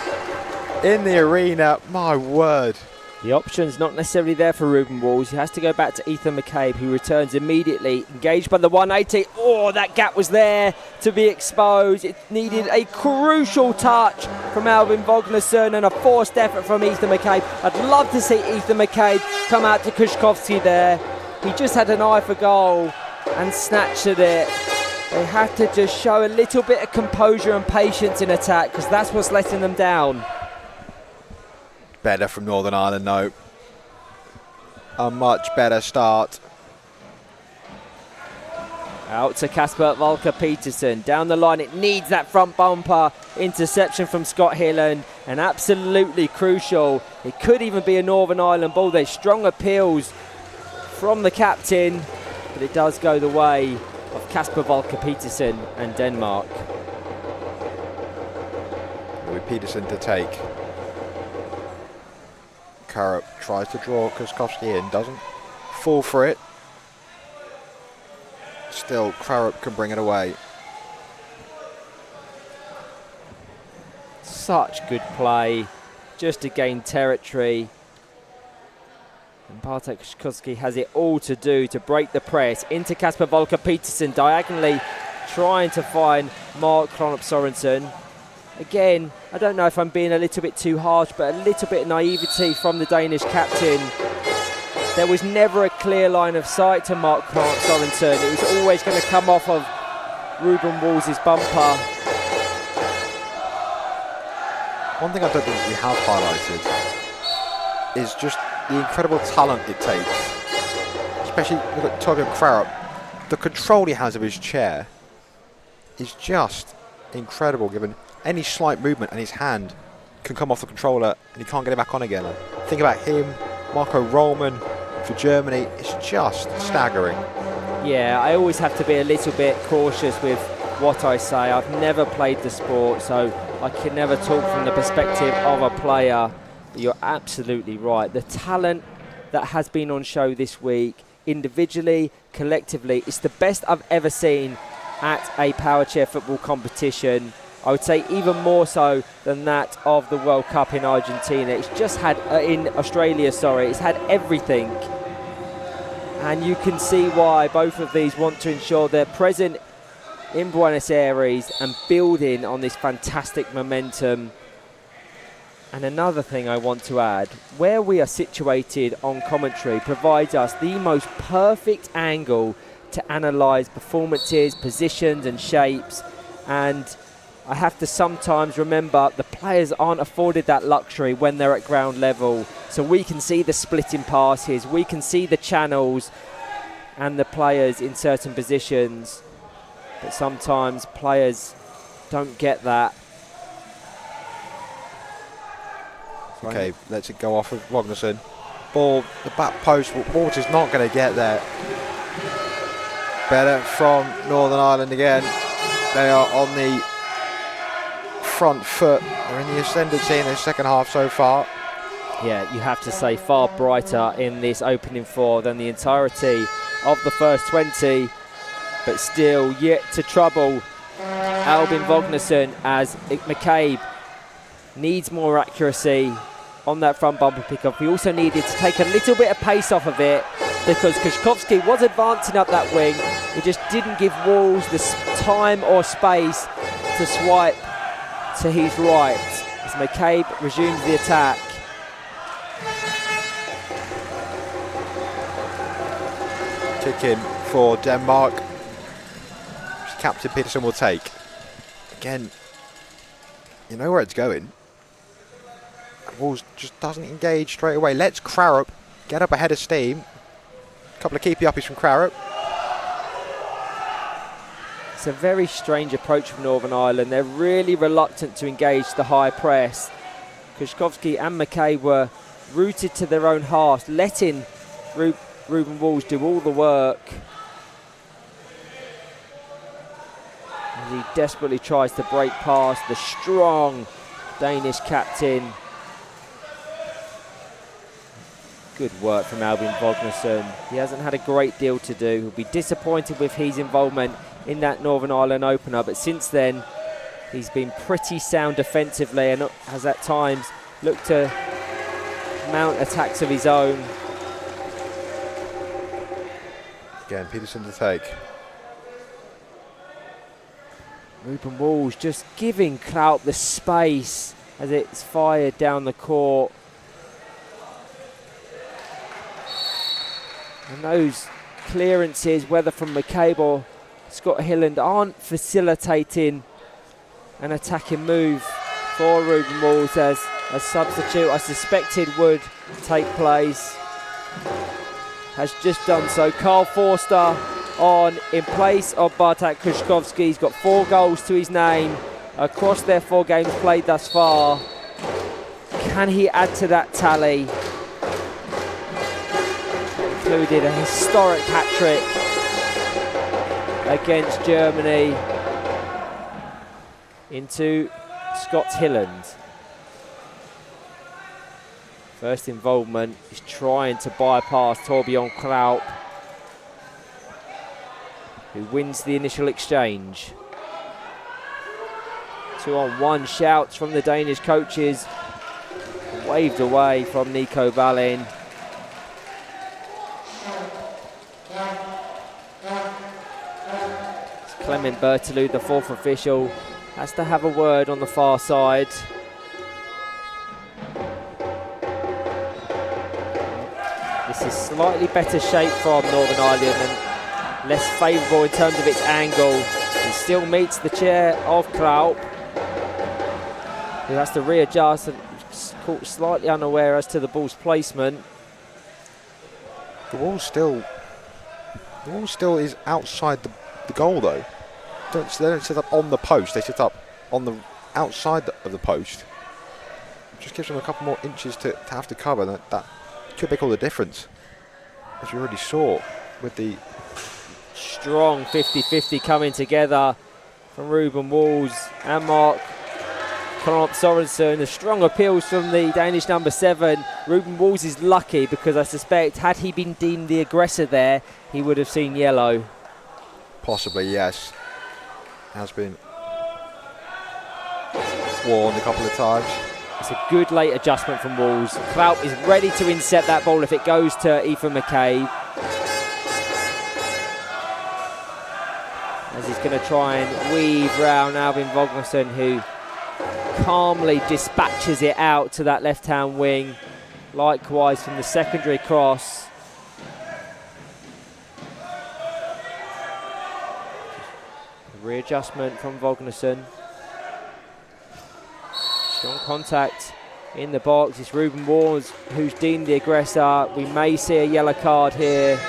in the arena. My word. The option's not necessarily there for Ruben Walls. He has to go back to Ethan McCabe, who returns immediately, engaged by the 180. Oh, that gap was there to be exposed. It needed a crucial touch from Albin Vognason and a forced effort from Ethan McCabe. I'd love to see Ethan McCabe come out to Kuszkowski there. He just had an eye for goal and snatched at it. They had to just show a little bit of composure and patience in attack, because that's what's letting them down. Better from Northern Ireland, though. A much better start. Out to Kasper Volker Petersen. Down the line, it needs that front bumper. Interception from Scott Hilland, and absolutely crucial. It could even be a Northern Ireland ball. There's strong appeals from the captain, but it does go the way of Kasper Volker Petersen and Denmark. With Petersen to take. Krarup tries to draw Kuszkowski in, doesn't fall for it. Still, Krarup can bring it away. Such good play, just to gain territory. And Bartek Kuszkowski has it all to do to break the press into Kasper Volker Petersen, diagonally trying to find Mark Kronop Sorensen. Again, I don't know if I'm being a little bit too harsh, but a little bit of naivety from the Danish captain. There was never a clear line of sight to Mark Kronop Sorensen. It was always going to come off of Ruben Walls' bumper. One thing I don't think we have highlighted is just the incredible talent it takes. Especially look at Torbjørn Krarup. The control he has of his chair is just incredible, given any slight movement and his hand can come off the controller and he can't get it back on again. Think about him, Marco Rollman for Germany. It's just staggering. Yeah, I always have to be a little bit cautious with what I say. I've never played the sport, so I can never talk from the perspective of a player. But you're absolutely right. The talent that has been on show this week, individually, collectively, it's the best I've ever seen at a power chair football competition. I would say even more so than that of the World Cup in Argentina. It's just had, in Australia, sorry, it's had everything. And you can see why both of these want to ensure they're present in Buenos Aires and building on this fantastic momentum. And another thing I want to add, where we are situated on commentary provides us the most perfect angle to analyse performances, positions and shapes. And I have to sometimes remember the players aren't afforded that luxury when they're at ground level. So we can see the splitting passes, we can see the channels and the players in certain positions. But sometimes players don't get that. Okay, lets it go off of Ragnarsson. Ball, the back post, Water's not going to get there. Better from Northern Ireland again. They are on the front foot. They're in the ascendancy in their second half so far. Yeah, you have to say far brighter in this opening four than the entirety of the first 20, but still yet to trouble Albin Ragnarsson as McCabe needs more accuracy on that front bumper pickup. He also needed to take a little bit of pace off of it because Krzyzkowski was advancing up that wing. He just didn't give Walls the time or space to swipe to his right as McCabe resumes the attack. Kick in for Denmark. Captain Peterson will take. Again, you know where it's going. Walls just doesn't engage straight away. Let's Crarup get up ahead of steam. A couple of keepy uppies from Crarup. It's a very strange approach from Northern Ireland. They're really reluctant to engage the high press. Krzyzkowski and McKay were rooted to their own halves, letting Ruben Walls do all the work. As he desperately tries to break past the strong Danish captain. Good work from Albin Ragnarsson. He hasn't had a great deal to do. He'll be disappointed with his involvement in that Northern Ireland opener, but since then he's been pretty sound defensively and has at times looked to mount attacks of his own. Again, Peterson to take. Ruben Walls just giving Clout the space as it's fired down the court. And those clearances, whether from McCabe or Scott Hilland, aren't facilitating an attacking move for Ruben Walls as a substitute I suspected would take place. Has just done so. Carl Forster on in place of Bartek Krzyzkowski. He's got 4 goals to his name across their 4 games played thus far. Can he add to that tally? Included a historic hat-trick against Germany into Scott Hilland. First involvement is trying to bypass Torbjorn Klaup, who wins the initial exchange. 2-on-1 shouts from the Danish coaches, waved away from Nico Wallin. Clement Bertolou, the 4th official, has to have a word on the far side. This is slightly better shape from Northern Ireland and less favourable in terms of its angle. He still meets the chair of Klaup, who has to readjust and caught slightly unaware as to the ball's placement. The wall still is outside the goal though. They don't set up on the post, they set up on the outside of the post. Just gives them a couple more inches to have to cover. That could make all the difference, as we already saw with the strong 50-50 coming together from Ruben Walls and Mark Knop Sorensen. The strong appeals from the Danish number 7. Ruben Walls is lucky because I suspect had he been deemed the aggressor there, he would have seen yellow. Possibly, yes. Has been warned a couple of times. It's a good late adjustment from Walls. Klaup is ready to incept that ball if it goes to Ethan McCabe. As he's going to try and weave round Albin Vognarsson, who calmly dispatches it out to that left-hand wing. Likewise from the secondary cross. Readjustment from Vognarsson. Strong contact in the box. It's Ruben Walls who's deemed the aggressor. We may see a yellow card here.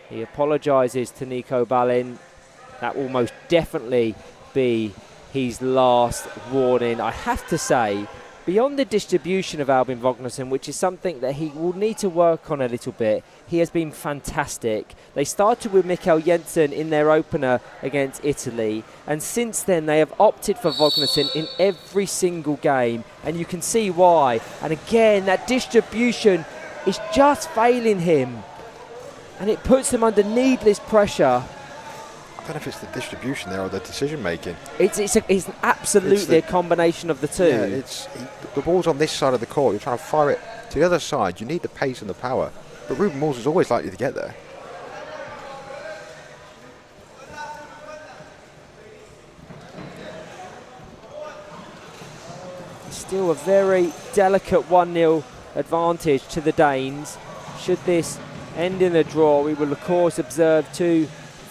He apologises to Nico Ballin. That will most definitely be his last warning. I have to say, beyond the distribution of Albin Vognarsson, which is something that he will need to work on a little bit, he has been fantastic. They started with Mikkel Jensen in their opener against Italy, and since then they have opted for Vognarsson in every single game, and you can see why. And again, that distribution is just failing him, and it puts him under needless pressure. I don't know if it's the distribution there or the decision making. It's absolutely a combination of the two. Yeah, the ball's on this side of the court. You're trying to fire it to the other side. You need the pace and the power. But Ruben Walls is always likely to get there. Still a very delicate 1-0 advantage to the Danes. Should this end in a draw, we will of course observe 2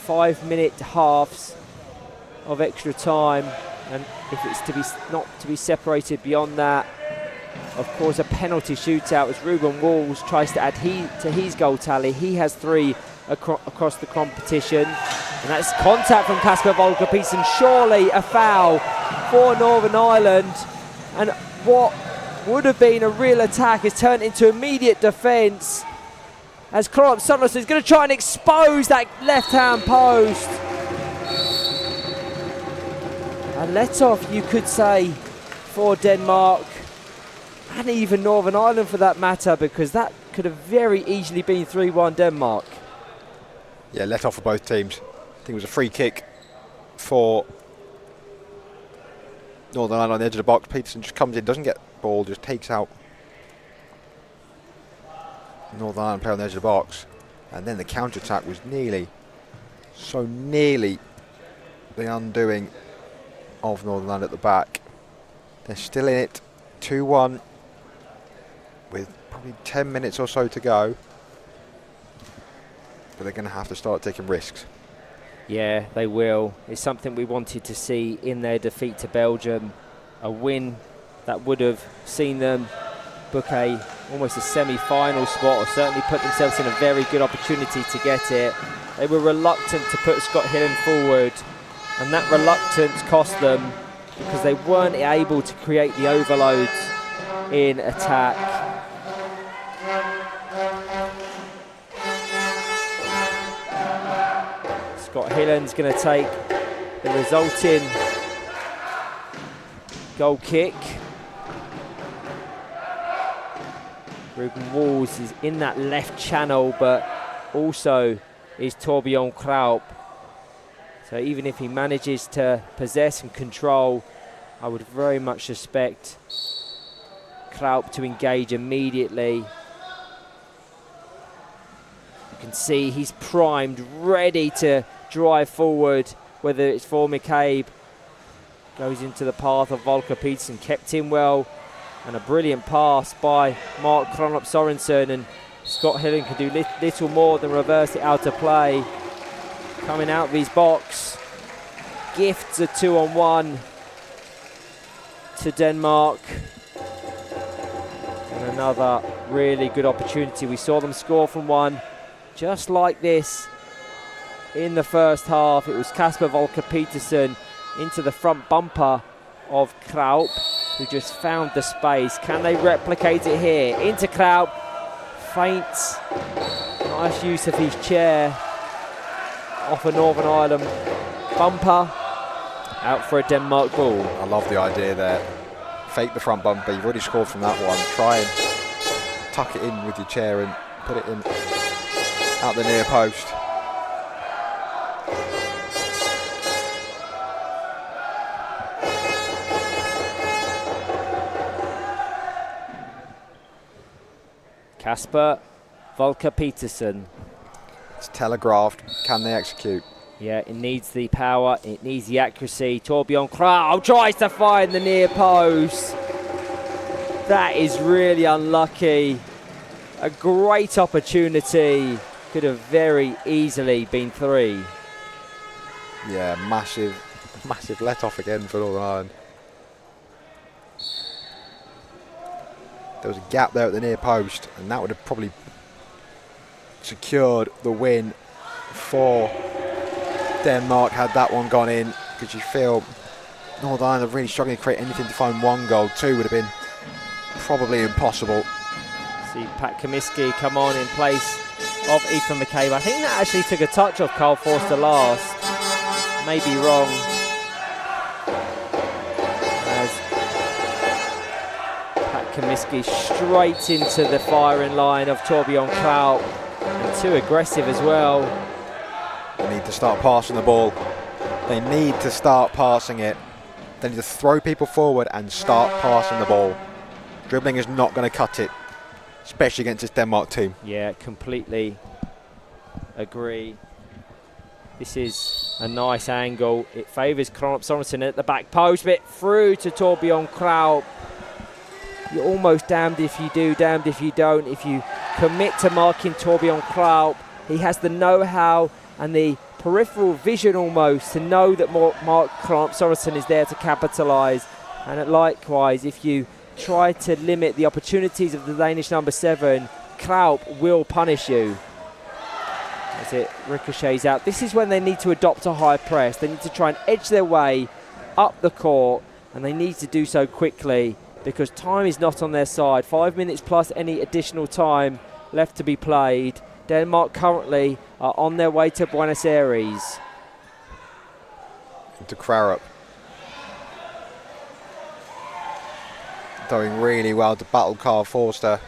5-minute halves of extra time, and if it's to be not to be separated beyond that, of course a penalty shootout as Ruben Walls tries to add to his goal tally. He has 3 across the competition, and that's contact from Kasper Volker-Petersen. Surely a foul for Northern Ireland, and what would have been a real attack is turned into immediate defence, as Klorup Sutherland is going to try and expose that left-hand post. A let-off, you could say, for Denmark, and even Northern Ireland for that matter, because that could have very easily been 3-1 Denmark. Yeah, let off for both teams. I think it was a free kick for Northern Ireland on the edge of the box. Peterson just comes in, doesn't get ball, just takes out Northern Ireland player on the edge of the box, and then the counter-attack was nearly the undoing of Northern Ireland at the back. They're still in it, 2-1 with probably 10 minutes or so to go, but they're going to have to start taking risks. Yeah, they will. It's something we wanted to see in their defeat to Belgium, a win that would have seen them book almost a semi-final spot, or certainly put themselves in a very good opportunity to get it. They were reluctant to put Scott Hillen forward, and that reluctance cost them because they weren't able to create the overloads in attack. Scott Hillen's going to take the resulting goal kick. Ruben Walls is in that left channel, but also is Torbjorn Kraup. So even if he manages to possess and control, I would very much suspect Kraup to engage immediately. You can see he's primed, ready to drive forward, whether it's for McCabe. Goes into the path of Volker-Petersen, kept in well, and a brilliant pass by Mark Klorup Sorensen, and Scott Hillen can do little more than reverse it out of play. Coming out of his box, gifts a 2-on-1 to Denmark. And another really good opportunity. We saw them score from one just like this in the first half. It was Kasper Volker-Petersen into the front bumper of Kraup, who just found the space. Can they replicate it here? Into Kraup, feints, nice use of his chair off a Northern Ireland bumper, out for a Denmark ball. I love the idea there. Fake the front bumper, you've already scored from that one. Try and tuck it in with your chair and put it in out the near post. Kasper Volker-Petersen It's telegraphed. Can they execute? Yeah, it needs the power, it needs the accuracy. Torbjorn Kraut tries to find the near post. That is really unlucky. A great opportunity. Could have very easily been 3. Yeah, massive let off again for Northern Ireland. There was a gap there at the near post, and that would have probably secured the win for Denmark had that one gone in, because you feel Northern Ireland are really struggling to create anything to find 1 goal. 2 would have been probably impossible. See Pat Comiskey come on in place of Ethan McCabe. I think that actually took a touch off Carl Forster last. May be wrong. As Pat Comiskey straight into the firing line of Torbjorn Kraut, and too aggressive as well. They need to start passing the ball. They need to start passing it. They need to throw people forward and start passing the ball. Dribbling is not going to cut it, especially against this Denmark team. Yeah, completely agree. This is a nice angle. It favours Kronop Sorensen at the back post, but through to Torbjorn Kraut. You're almost damned if you do, damned if you don't. If you commit to marking Torbjorn Kraut, he has the know-how and the peripheral vision almost to know that Mark Kronop Sorensen is there to capitalise. And likewise, if you try to limit the opportunities of the Danish number 7, Kraut will punish you. As it ricochets out. This is when they need to adopt a high press. They need to try and edge their way up the court, and they need to do so quickly because time is not on their side. 5 minutes plus any additional time left to be played. Denmark currently are on their way to Buenos Aires. Into Krarup. Doing really well to battle Carl Forster.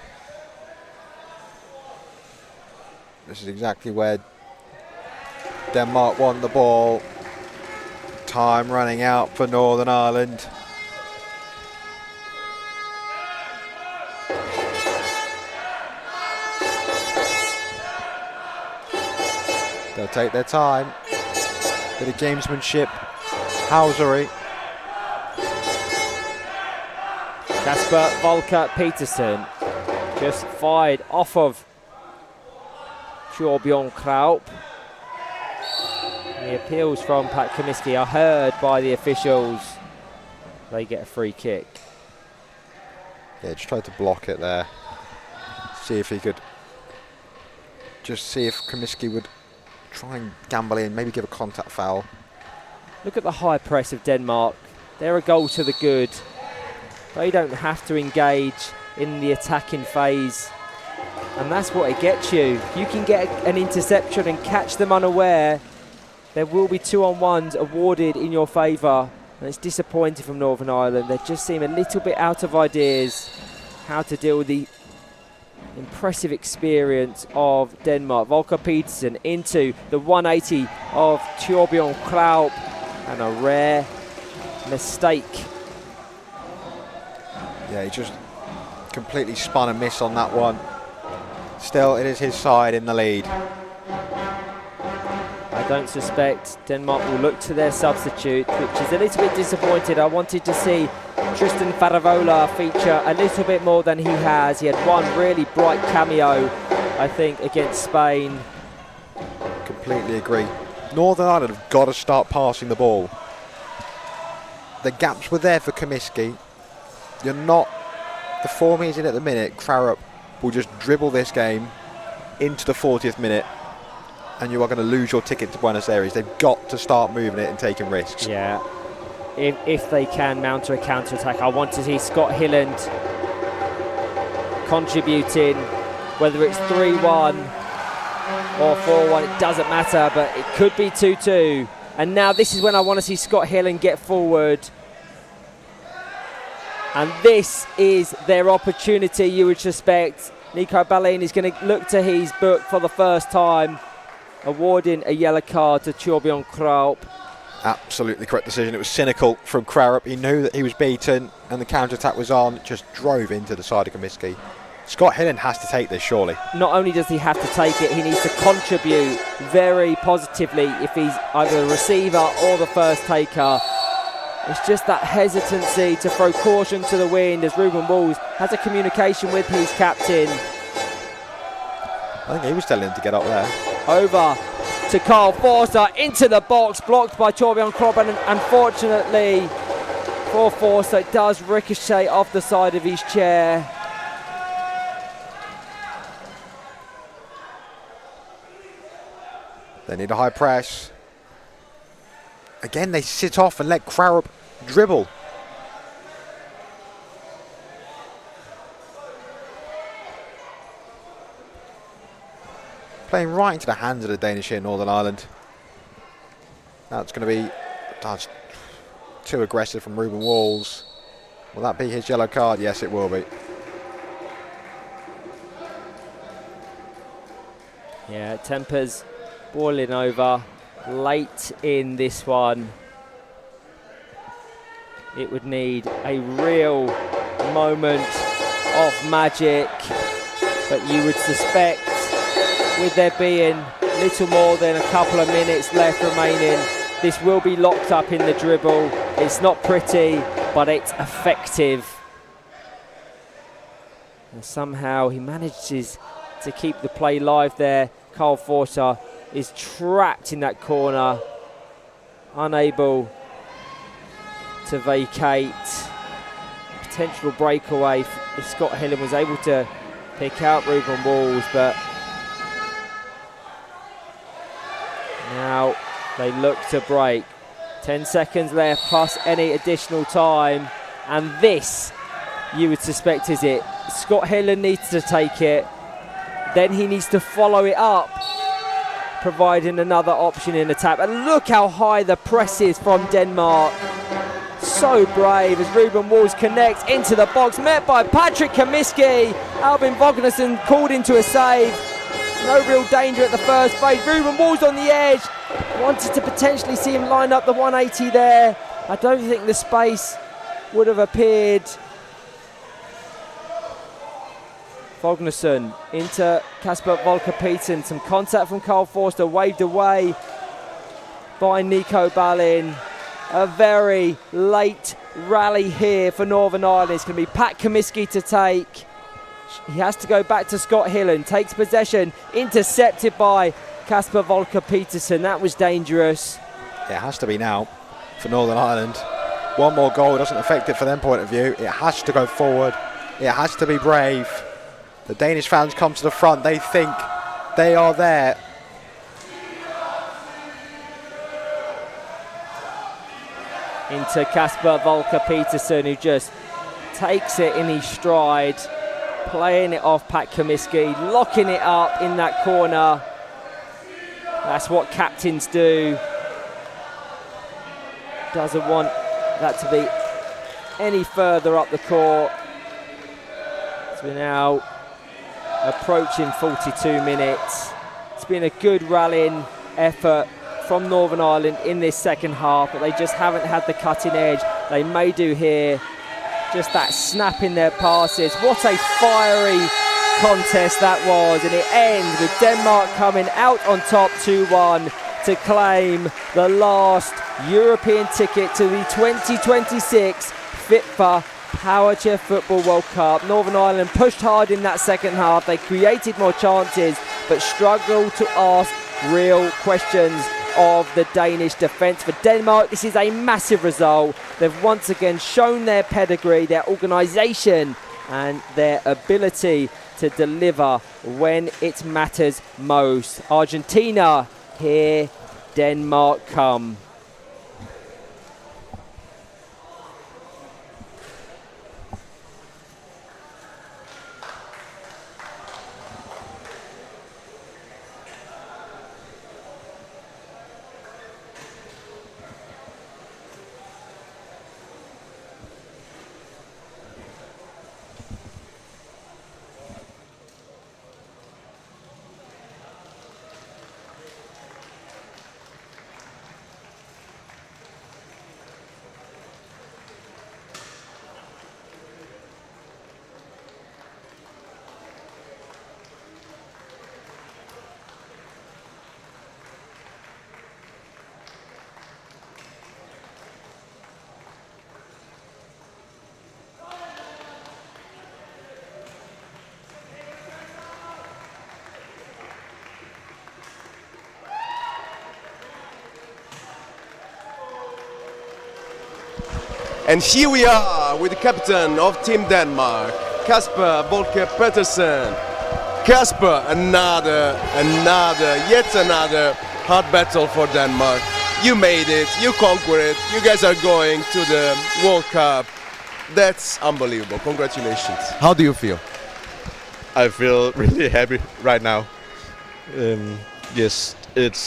This is exactly where Denmark won the ball. Time running out for Northern Ireland. They'll take their time. Bit of gamesmanship, housery. Kasper Volker Petersen just fired off of Torbjorn Kraut. The appeals from Pat Comiskey are heard by the officials. They get a free kick. Yeah, just tried to block it there. See if he could. Just see if Comiskey would try and gamble in, maybe give a contact foul. Look at the high press of Denmark. They're a goal to the good. They don't have to engage in the attacking phase. And that's what it gets you. You can get an interception and catch them unaware. There will be 2-on-1s awarded in your favour. And it's disappointing from Northern Ireland. They just seem a little bit out of ideas how to deal with the impressive experience of Denmark. Volker Petersen into the 180 of Torbjorn Kraut. And a rare mistake. Yeah, he just completely spun a miss on that one. Still, it is his side in the lead. I don't suspect Denmark will look to their substitute, which is a little bit disappointed. I wanted to see Tristan Faravola feature a little bit more than he has. He had one really bright cameo, I think, against Spain. Completely agree. Northern Ireland have got to start passing the ball. The gaps were there for Comiskey. You're not, the form he's in at the minute, Krarup will just dribble this game into the 40th minute and you are going to lose your ticket to Buenos Aires. They've got to start moving it and taking risks. Yeah, if they can mount a counter-attack. I want to see Scott Hilland contributing, whether it's 3-1 or 4-1, it doesn't matter, but it could be 2-2. And now this is when I want to see Scott Hilland get forward. And this is their opportunity, you would suspect. Nico Ballin is going to look to his book for the first time, awarding a yellow card to Torbjorn Kraut. Absolutely correct decision. It was cynical from Krarup. He knew that he was beaten and the counter-attack was on. Just drove into the side of Comiskey. Scott Hillen has to take this, surely. Not only does he have to take it, he needs to contribute very positively if he's either the receiver or the first taker. It's just that hesitancy to throw caution to the wind as Ruben Walls has a communication with his captain. I think he was telling him to get up there. Over to Carl Forster, into the box, blocked by Torbjorn Kropp, and unfortunately for Forster, it does ricochet off the side of his chair. They need a high press. Again, they sit off and let Krarup dribble. Playing right into the hands of the Danish here in Northern Ireland. Now it's going to be too aggressive from Ruben Walls. Will that be his yellow card? Yes, it will be. Yeah, tempers boiling over late in this one. It would need a real moment of magic, but you would suspect, with there being little more than a couple of minutes left remaining, this will be locked up in the dribble. It's not pretty, but it's effective. And somehow he manages to keep the play live there. Carl Forster is trapped in that corner, unable to vacate. Potential breakaway if Scott Hillen was able to pick out Ruben Walls, but now they look to break. 10 seconds left plus any additional time, and this, you would suspect, is it. Scott Hillen needs to take it, then he needs to follow it up, providing another option in attack. And look how high the press is from Denmark. So brave as Ruben Walls connects into the box, met by Patrick Kaminsky. Albin Vognason called into a save. No real danger at the first phase. Ruben Walls on the edge. Wanted to potentially see him line up the 180 there. I don't think the space would have appeared. Vognason into Kasper Volker-Petersen. Some contact from Carl Forster, waved away by Nico Ballin. A very late rally here for Northern Ireland. It's going to be Pat Kaminsky to take. He has to go back to Scott Hillen. Takes possession, intercepted by Kasper Volker-Petersen. That was dangerous. It has to be now for Northern Ireland. One more goal doesn't affect it from their point of view. It has to go forward. It has to be brave. The Danish fans come to the front. They think they are there. Into Kasper Volker-Petersen, who just takes it in his stride, playing it off Pat Kaminsky, locking it up in that corner. That's what captains do. Doesn't want that to be any further up the court. So we're now approaching 42 minutes. It's been a good rallying effort from Northern Ireland in this second half, but they just haven't had the cutting edge they may do here. Just that snap in their passes. What a fiery contest that was, and it ends with Denmark coming out on top 2-1 to claim the last European ticket to the 2026 FIFA Powerchair Football World Cup. Northern Ireland pushed hard in that second half. They created more chances, but struggled to ask real questions of the Danish defence. For Denmark, this is a massive result. They've once again shown their pedigree, their organisation, and their ability to deliver when it matters most. Argentina, here Denmark come. And here we are with the captain of Team Denmark, Kasper Volker Petersen. Kasper, yet another hard battle for Denmark. You made it, you conquered it, you guys are going to the World Cup. That's unbelievable, congratulations. How do you feel? I feel really happy right now. Yes, it's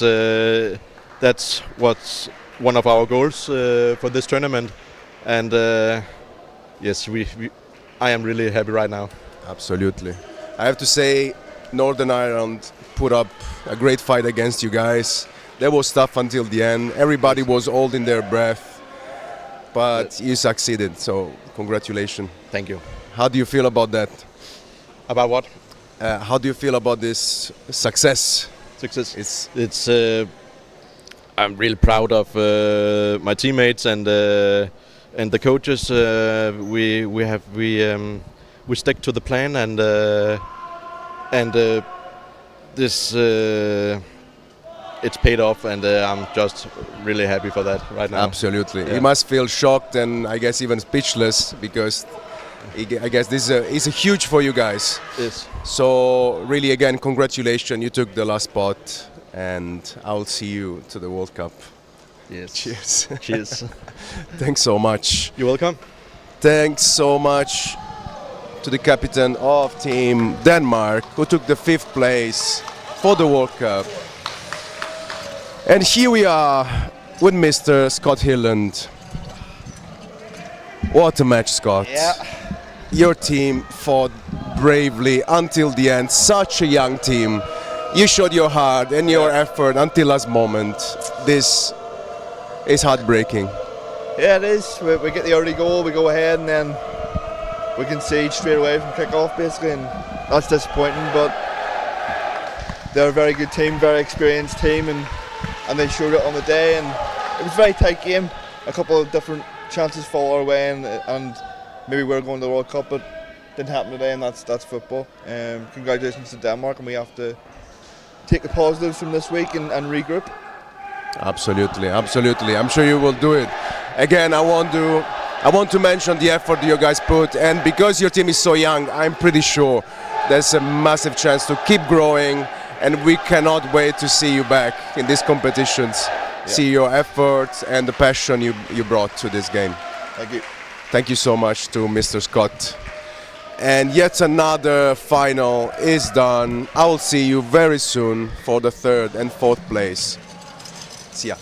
that's what's one of our goals for this tournament, and yes, I am really happy right now. Absolutely. I have to say, Northern Ireland put up a great fight against you guys. That was tough until the end. Everybody was holding their breath, but you succeeded, so congratulations. Thank you. How do you feel about that? About what? How do you feel about this success? Success. It's I'm really proud of my teammates and the coaches. We stick to the plan, and this it's paid off, and I'm just really happy for that right now. Absolutely. Yeah. You must feel shocked and I guess even speechless, because I guess this is a huge for you guys. Yes. So really, again, congratulations. You took the last spot, and I'll see you to the World Cup. Yes. Cheers. Cheers. Thanks so much. You're welcome. Thanks so much to the captain of Team Denmark, who took the 5th place for the World Cup. And here we are with Mr. Scott Hilland. What a match, Scott. Yeah. Your team fought bravely until the end. Such a young team. You showed your heart and your effort until last moment. This is heartbreaking. Yeah, it is. We get the early goal, we go ahead, and then we concede straight away from kick-off, basically, and that's disappointing. But they're a very good team, very experienced team, and they showed it on the day. And it was a very tight game. A couple of different chances fall our way, and maybe we're going to the World Cup, but didn't happen today, and that's football. Congratulations to Denmark, and we have to take the positives from this week and regroup. Absolutely, absolutely. I'm sure you will do it. Again, I want to mention the effort you guys put, and because your team is so young, I'm pretty sure there's a massive chance to keep growing, and we cannot wait to see you back in these competitions. Yeah. See your efforts and the passion you brought to this game. Thank you. Thank you so much to Mr. Scott. And yet another final is done. I will see you very soon for the 3rd and 4th place. See ya.